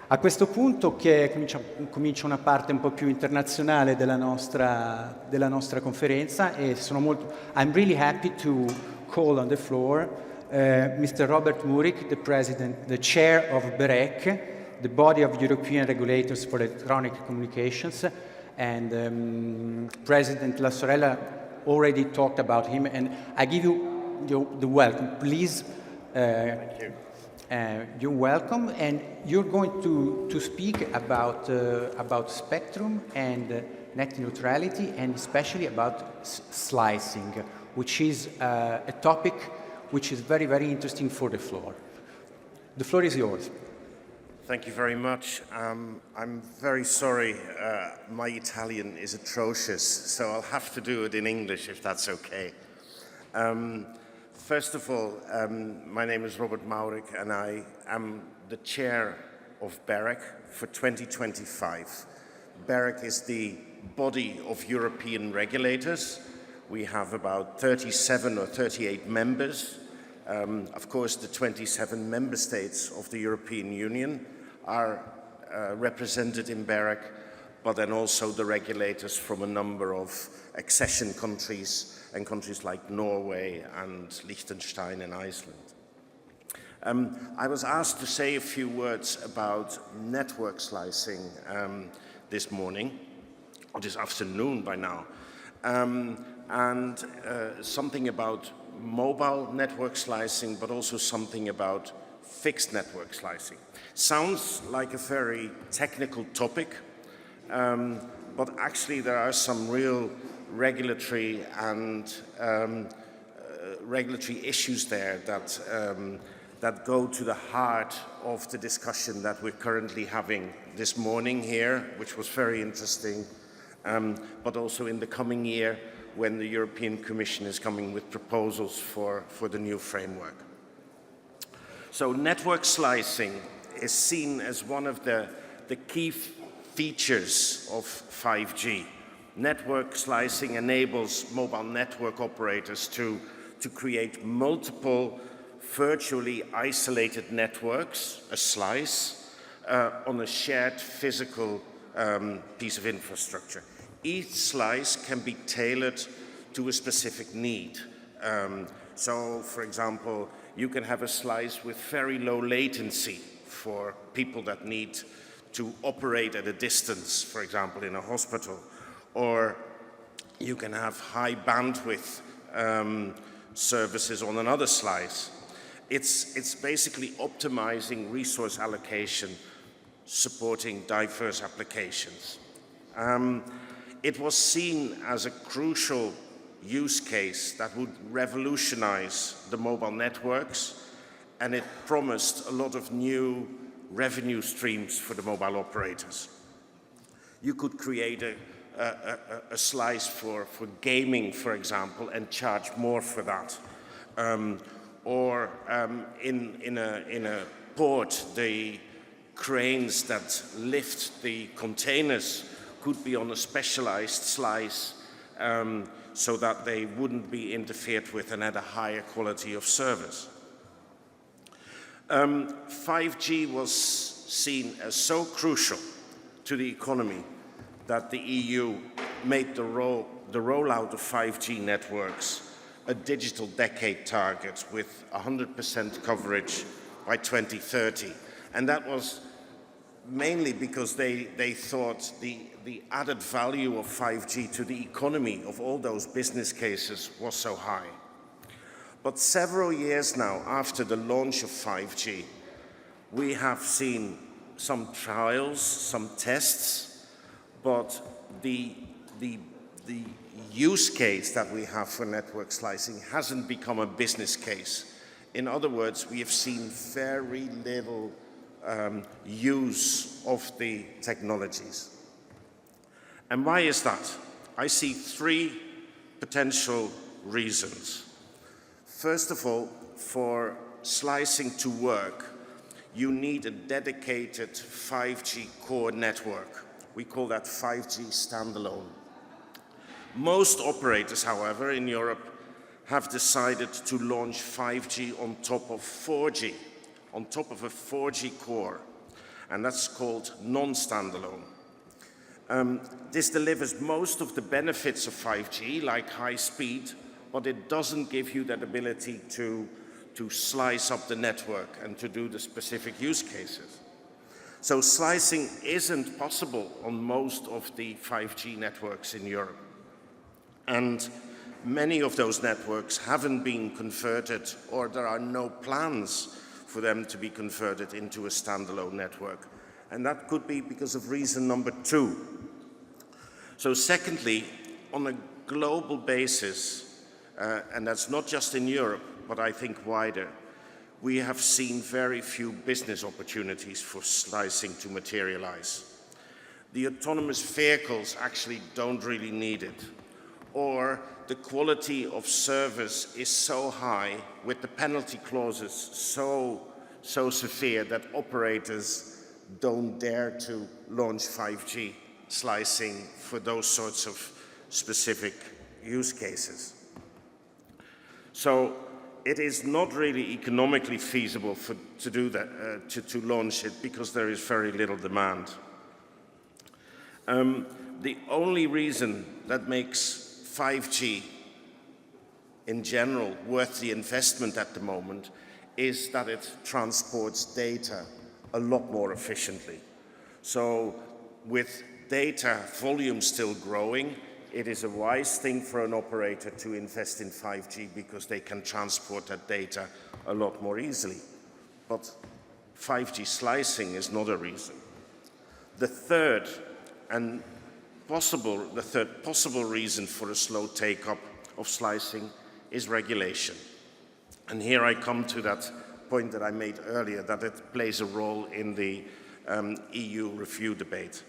A questo punto che comincia una parte un po' più internazionale della nostra conferenza e I'm really happy to call on the floor Mr. Robert Mourik, the chair of BEREC, the body of European regulators for electronic communications, and President La Sorella already talked about him, and I give you the welcome. Please. Thank you. You're welcome, and you're going to speak about spectrum and net neutrality, and especially about slicing, which is a topic which is very, very interesting for the floor. The floor is yours. Thank you very much. I'm very sorry, my Italian is atrocious, so I'll have to do it in English if that's okay. First of all, my name is Robert Mourik, and I am the chair of BEREC for 2025. BEREC is the body of European regulators. We have about 37 or 38 members. Of course, the 27 member states of the European Union are represented in BEREC, but then also the regulators from a number of accession countries and countries like Norway and Liechtenstein and Iceland. I was asked to say a few words about network slicing this morning, or this afternoon by now, and something about mobile network slicing, but also something about fixed network slicing. Sounds like a very technical topic, but actually there are some real regulatory and regulatory issues there that go to the heart of the discussion that we're currently having this morning here, which was very interesting, but also in the coming year when the European Commission is coming with proposals for the new framework. So network slicing is seen as one of the key features of 5G. Network slicing enables mobile network operators to create multiple virtually isolated networks, a slice, on a shared physical piece of infrastructure. Each slice can be tailored to a specific need. So, for example, you can have a slice with very low latency for people that need to operate at a distance, for example, in a hospital. Or you can have high bandwidth services on another slice. It's basically optimizing resource allocation, supporting diverse applications. It was seen as a crucial use case that would revolutionize the mobile networks, and it promised a lot of new revenue streams for the mobile operators. You could create a slice for gaming, for example, and charge more for that. Or in a port, the cranes that lift the containers could be on a specialized slice so that they wouldn't be interfered with and had a higher quality of service. 5G was seen as so crucial to the economy that the EU made the rollout of 5G networks a digital decade target with 100% coverage by 2030. And that was mainly because they thought the added value of 5G to the economy of all those business cases was so high. But several years now after the launch of 5G, we have seen some trials, some tests, but the use case that we have for network slicing hasn't become a business case. In other words, we have seen very little use of the technologies. And why is that? I see three potential reasons. First of all, for slicing to work, you need a dedicated 5G core network. We call that 5G standalone. Most operators, however, in Europe have decided to launch 5G on top of 4G, on top of a 4G core. and that's called non-standalone. This delivers most of the benefits of 5G, like high speed, but it doesn't give you that ability to slice up the network and to do the specific use cases. So slicing isn't possible on most of the 5G networks in Europe. And many of those networks haven't been converted, or there are no plans for them to be converted into a standalone network. And that could be because of reason number 2. So secondly, on a global basis, and that's not just in Europe, but I think wider, we have seen very few business opportunities for slicing to materialize. The autonomous vehicles actually don't really need it, or the quality of service is so high with the penalty clauses so severe that operators don't dare to launch 5G slicing for those sorts of specific use cases. So it is not really economically feasible to do that, to launch it, because there is very little demand. The only reason that makes 5G in general worth the investment at the moment is that it transports data a lot more efficiently. So with data volume still growing, it is a wise thing for an operator to invest in 5G because they can transport that data a lot more easily. But 5G slicing is not a reason. The third possible reason for a slow take-up of slicing is regulation. And here I come to that point that I made earlier, that it plays a role in the EU review debate.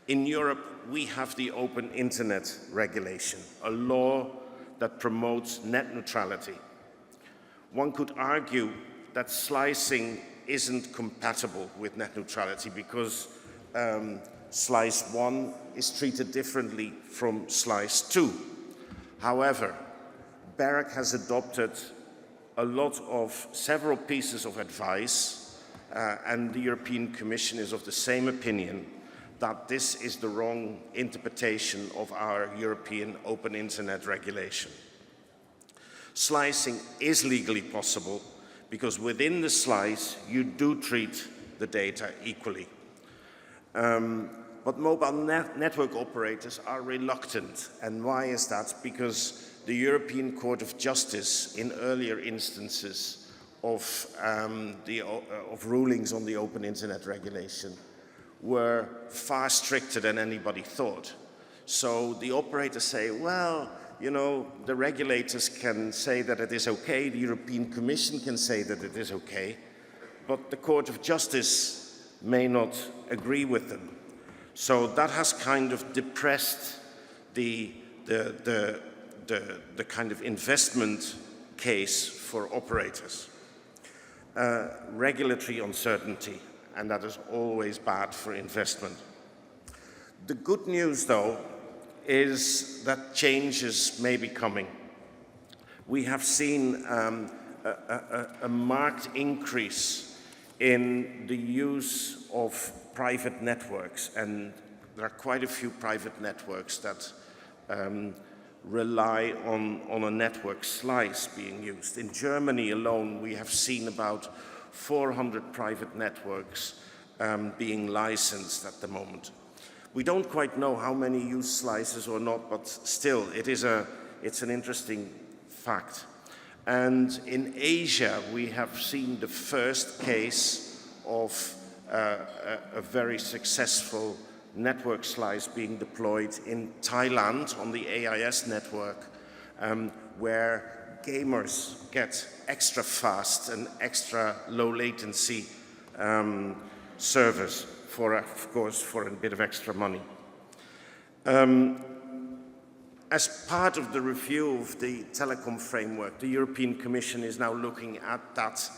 In Europe, we have the Open Internet Regulation, a law that promotes net neutrality. One could argue that slicing isn't compatible with net neutrality because slice 1 is treated differently from slice 2. However, BEREC has adopted several pieces of advice, and the European Commission is of the same opinion that this is the wrong interpretation of our European Open Internet Regulation. Slicing is legally possible because within the slice you do treat the data equally. But mobile network operators are reluctant. And why is that? Because the European Court of Justice, in earlier instances of rulings on the Open Internet Regulation, were far stricter than anybody thought. So the operators say, well, you know, the regulators can say that it is okay, the European Commission can say that it is okay, but the Court of Justice may not agree with them. So that has kind of depressed the kind of investment case for operators. Regulatory uncertainty, and that is always bad for investment. The good news, though, is that changes may be coming. We have seen a marked increase in the use of private networks, and there are quite a few private networks that rely on a network slice being used. In Germany alone, we have seen about 400 private networks being licensed at the moment. We don't quite know how many use slices or not, but still, it's an interesting fact. And in Asia, we have seen the first case of a very successful network slice being deployed in Thailand on the AIS network, where gamers get extra fast and extra low latency service for, of course, for a bit of extra money. As part of the review of the telecom framework, the European Commission is now looking at that,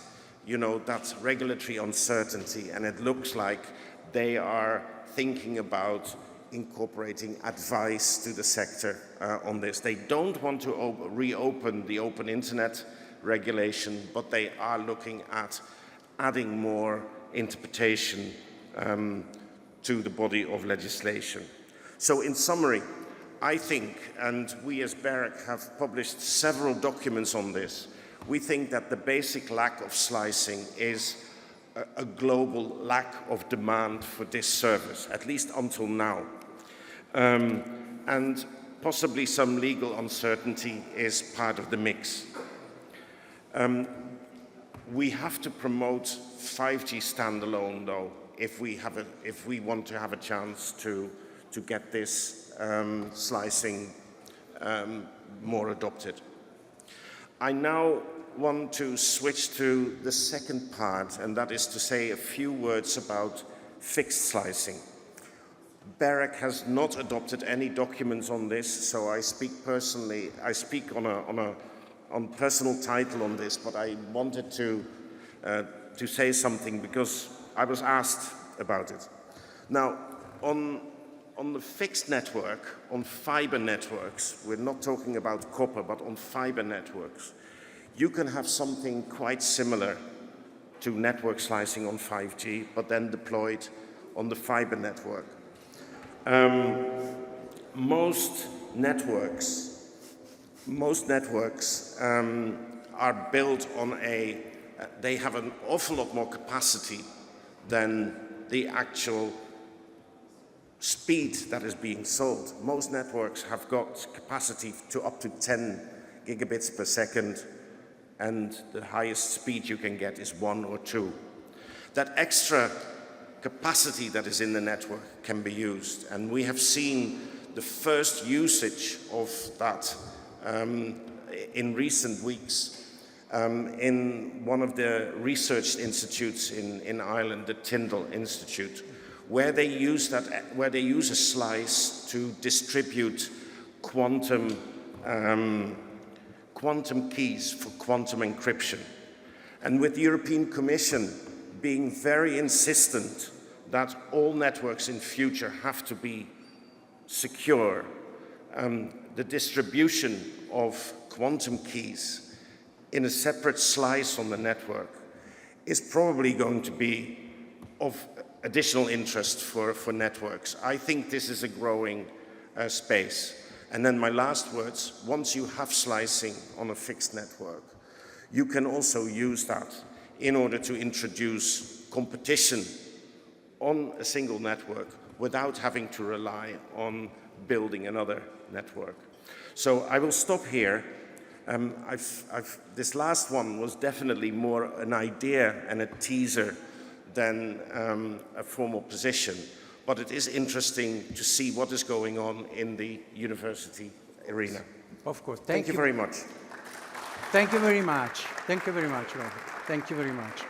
that regulatory uncertainty, and it looks like they are thinking about incorporating advice to the sector on this. They don't want to reopen the Open Internet Regulation, but they are looking at adding more interpretation to the body of legislation. So in summary, I think, and we as BEREC have published several documents on this, we think that the basic lack of slicing is a global lack of demand for this service, at least until now. And possibly some legal uncertainty is part of the mix. We have to promote 5G standalone, though, if we want to have a chance to get this slicing more adopted. I now want to switch to the second part, and that is to say a few words about fixed slicing. BEREC has not adopted any documents on this, so I speak personally. I speak on personal title on this, but I wanted to say something because I was asked about it. Now, on the fixed network, on fiber networks, we're not talking about copper, but on fiber networks, you can have something quite similar to network slicing on 5G, but then deployed on the fiber network. Most networks are built on they have an awful lot more capacity than the actual speed that is being sold. Most networks have got capacity to up to 10 gigabits per second, and the highest speed you can get is 1 or 2. That extra capacity that is in the network can be used, and we have seen the first usage of that in recent weeks in one of the research institutes in Ireland, the Tyndall Institute, where they use a slice to distribute quantum keys for quantum encryption. And with the European Commission being very insistent that all networks in future have to be secure, the distribution of quantum keys in a separate slice on the network is probably going to be of additional interest for networks. I think this is a growing space. And then my last words, once you have slicing on a fixed network, you can also use that in order to introduce competition on a single network without having to rely on building another network. So I will stop here. This last one was definitely more an idea and a teaser than a formal position, but it is interesting to see what is going on in the university arena. Of course. Thank you very much. Thank you very much. Thank you very much, Robert. Thank you very much.